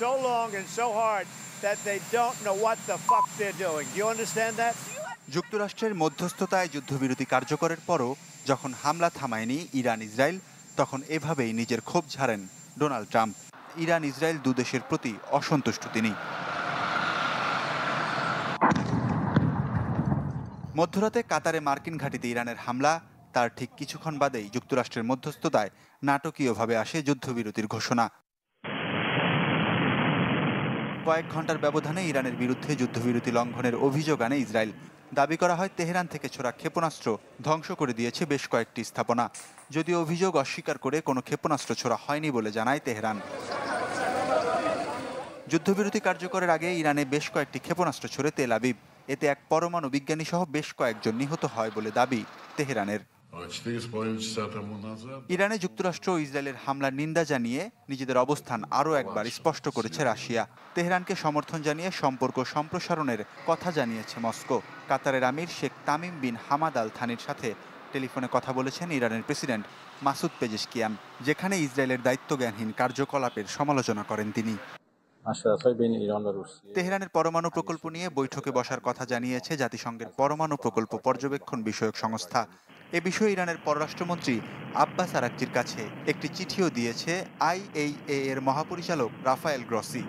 So long and so hard that they don't know what the fuck they're doing. Do you understand that? যুক্তরাষ্ট্রের মধ্যস্থতায় যুদ্ধবিরতি কার্যকরের পরও যখন হামলা থামায়নি Iran Israel, তখন এভাবেই নিজের ক্ষোভ ঝাড়েন ডোনাল্ড ট্রাম্প। ইরান ইসরায়েল দুদেশের প্রতি অসন্তুষ্ট তিনি। মধ্যরাতে কাতারে মার্কিন ঘাঁটিতে ইরানের হামলা, তার ঠিক কিছুক্ষণ বাদেই যুক্তরাষ্ট্রের মধ্যস্থতায় নাটকীয়ভাবে আসে যুদ্ধবিরতির ঘোষণা। কয়েক ঘন্টার ব্যবধানে ইরানের বিরুদ্ধে যুদ্ধবিরতি লঙ্ঘনের অভিযোগ আনে ইসরায়েল। দাবি করা হয় তেহরান থেকে ছোড়া ক্ষেপণাস্ত্র ধ্বংস করে দিয়েছে বেশ কয়েকটি স্থাপনা, যদিও অভিযোগ অস্বীকার করে কোনো ক্ষেপণাস্ত্র ছোড়া হয়নি বলে জানায় তেহরান। যুদ্ধবিরতি কার্যকরের আগে ইরানে বেশ কয়েকটি ক্ষেপণাস্ত্র ছোড়ে তেল আবিব। এতে এক পরমাণু বিজ্ঞানী সহ বেশ কয়েকজন নিহত হয় বলে দাবি তেহরানের। ইরানে যুক্তরাষ্ট্র ও ইসরায়েলের হামলার নিন্দা জানিয়ে নিজেদের অবস্থান আরও একবার স্পষ্ট করেছে রাশিয়া। তেহরানকে সমর্থন জানিয়ে সম্পর্ক সম্প্রসারণের কথা জানিয়েছে মস্কো। কাতারের আমির Sheikh Tamim bin Hamad Al থানির সাথে টেলিফোনে কথা বলেছেন ইরানের প্রেসিডেন্ট মাসুদ পেজেশকিয়ান, যেখানে ইসরায়েলের দায়িত্বজ্ঞানহীন কার্যকলাপের সমালোচনা করেন তিনি। তেহরানের পরমাণু প্রকল্প নিয়ে বৈঠকে বসার কথা জানিয়েছে জাতিসংঘের পরমাণু প্রকল্প পর্যবেক্ষণ বিষয়ক সংস্থা। এ বিষয়ে ইরানের পররাষ্ট্রমন্ত্রী আব্বাস আরাকচির কাছে একটি চিঠিও দিয়েছে IAEA এর মহাপরিচালক Rafael Grossi.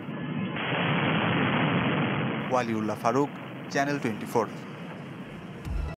Waliullah Faruk, channel 24।